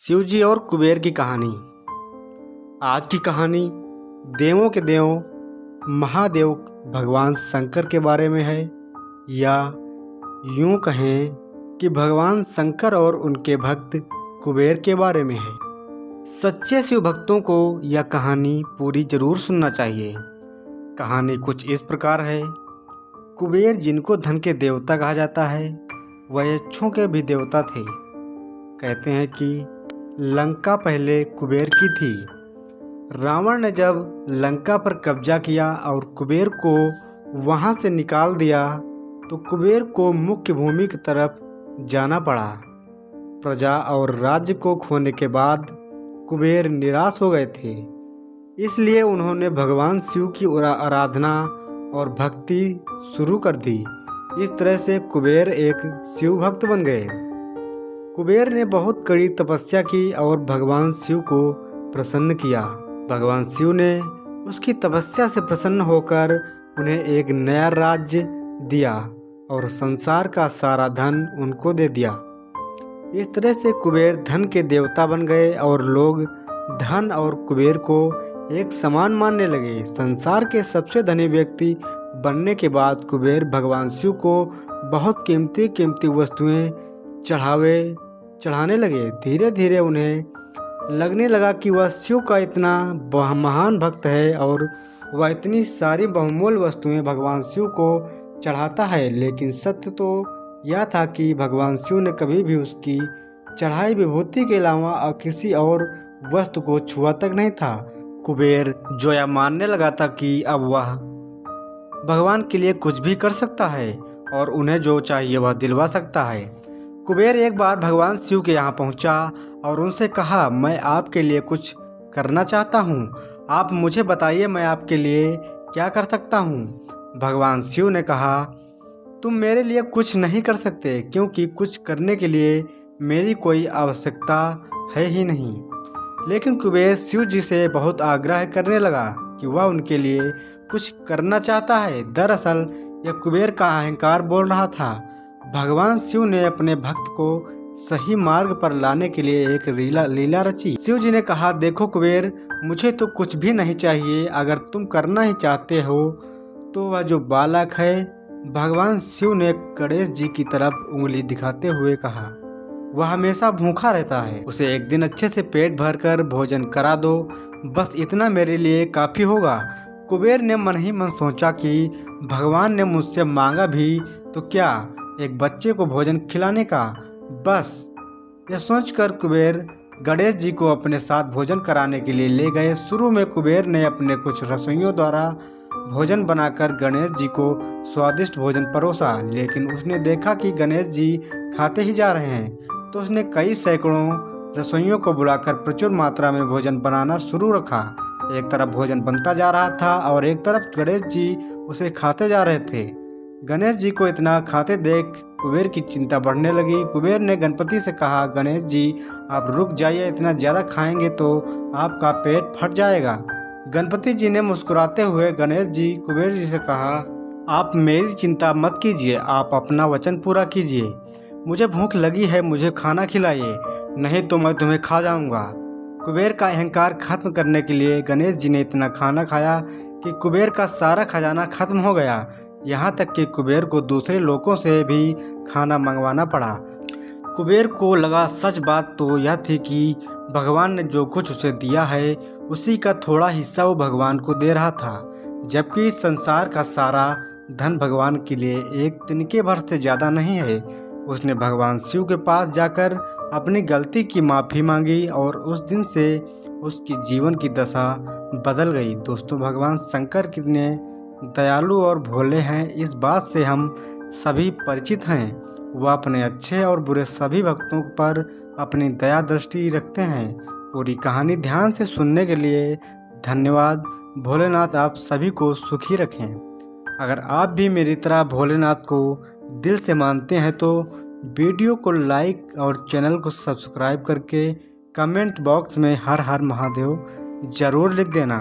शिव जी और कुबेर की कहानी। आज की कहानी देवों के देव महादेव भगवान शंकर के बारे में है, या यूं कहें कि भगवान शंकर और उनके भक्त कुबेर के बारे में है। सच्चे शिव भक्तों को यह कहानी पूरी जरूर सुनना चाहिए। कहानी कुछ इस प्रकार है। कुबेर, जिनको धन के देवता कहा जाता है, वह यक्षों के भी देवता थे। कहते हैं कि लंका पहले कुबेर की थी। रावण ने जब लंका पर कब्जा किया और कुबेर को वहां से निकाल दिया, तो कुबेर को मुख्य भूमि की तरफ जाना पड़ा। प्रजा और राज्य को खोने के बाद कुबेर निराश हो गए थे, इसलिए उन्होंने भगवान शिव की आराधना और भक्ति शुरू कर दी। इस तरह से कुबेर एक शिव भक्त बन गए। कुबेर ने बहुत कड़ी तपस्या की और भगवान शिव को प्रसन्न किया। भगवान शिव ने उसकी तपस्या से प्रसन्न होकर उन्हें एक नया राज्य दिया और संसार का सारा धन उनको दे दिया। इस तरह से कुबेर धन के देवता बन गए और लोग धन और कुबेर को एक समान मानने लगे। संसार के सबसे धनी व्यक्ति बनने के बाद कुबेर भगवान शिव को बहुत कीमती वस्तुएं चढ़ाने लगे। धीरे धीरे उन्हें लगने लगा कि वह शिव का इतना महान भक्त है और वह इतनी सारी बहुमूल्य वस्तुएं भगवान शिव को चढ़ाता है। लेकिन सत्य तो यह था कि भगवान शिव ने कभी भी उसकी चढ़ाई विभूति के अलावा किसी और वस्तु को छुआ तक नहीं था। कुबेर जो यह मानने लगा था कि अब वह भगवान के लिए कुछ भी कर सकता है और उन्हें जो चाहिए वह दिलवा सकता है। कुबेर एक बार भगवान शिव के यहाँ पहुँचा और उनसे कहा, मैं आपके लिए कुछ करना चाहता हूँ। आप मुझे बताइए मैं आपके लिए क्या कर सकता हूँ। भगवान शिव ने कहा, तुम मेरे लिए कुछ नहीं कर सकते, क्योंकि कुछ करने के लिए मेरी कोई आवश्यकता है ही नहीं। लेकिन कुबेर शिव जी से बहुत आग्रह करने लगा कि वह उनके लिए कुछ करना चाहता है। दरअसल यह कुबेर का अहंकार बोल रहा था। भगवान शिव ने अपने भक्त को सही मार्ग पर लाने के लिए एक लीला रची। शिव जी ने कहा, देखो कुबेर, मुझे तो कुछ भी नहीं चाहिए। अगर तुम करना ही चाहते हो तो वह जो बालक है, भगवान शिव ने गणेश जी की तरफ उंगली दिखाते हुए कहा, वह हमेशा भूखा रहता है। उसे एक दिन अच्छे से पेट भरकर भोजन करा दो, बस इतना मेरे लिए काफी होगा। कुबेर ने मन ही मन सोचा कि भगवान ने मुझसे मांगा भी तो क्या, एक बच्चे को भोजन खिलाने का। बस यह सोचकर कुबेर गणेश जी को अपने साथ भोजन कराने के लिए ले गए। शुरू में कुबेर ने अपने कुछ रसोइयों द्वारा भोजन बनाकर गणेश जी को स्वादिष्ट भोजन परोसा, लेकिन उसने देखा कि गणेश जी खाते ही जा रहे हैं, तो उसने कई सैकड़ों रसोइयों को बुलाकर प्रचुर मात्रा में भोजन बनाना शुरू रखा। एक तरफ भोजन बनता जा रहा था और एक तरफ गणेश जी उसे खाते जा रहे थे। गणेश जी को इतना खाते देख कुबेर की चिंता बढ़ने लगी। कुबेर ने गणपति से कहा, गणेश जी आप रुक जाइए, इतना ज़्यादा खाएंगे तो आपका पेट फट जाएगा। गणपति जी ने मुस्कुराते हुए गणेश जी कुबेर जी से कहा, आप मेरी चिंता मत कीजिए, आप अपना वचन पूरा कीजिए। मुझे भूख लगी है, मुझे खाना खिलाइए, नहीं तो मैं तुम्हें खा जाऊंगा। कुबेर का अहंकार खत्म करने के लिए गणेश जी ने इतना खाना खाया कि कुबेर का सारा खजाना खत्म हो गया। यहाँ तक कि कुबेर को दूसरे लोगों से भी खाना मंगवाना पड़ा। कुबेर को लगा सच बात तो यह थी कि भगवान ने जो कुछ उसे दिया है उसी का थोड़ा हिस्सा वो भगवान को दे रहा था, जबकि संसार का सारा धन भगवान के लिए एक तिनके भर से ज़्यादा नहीं है। उसने भगवान शिव के पास जाकर अपनी गलती की माफ़ी मांगी और उस दिन से उसकी जीवन की दशा बदल गई। दोस्तों, भगवान शंकर कितने दयालु और भोले हैं, इस बात से हम सभी परिचित हैं। वह अपने अच्छे और बुरे सभी भक्तों पर अपनी दया दृष्टि रखते हैं। पूरी कहानी ध्यान से सुनने के लिए धन्यवाद। भोलेनाथ आप सभी को सुखी रखें। अगर आप भी मेरी तरह भोलेनाथ को दिल से मानते हैं तो वीडियो को लाइक और चैनल को सब्सक्राइब करके कमेंट बॉक्स में हर हर महादेव जरूर लिख देना।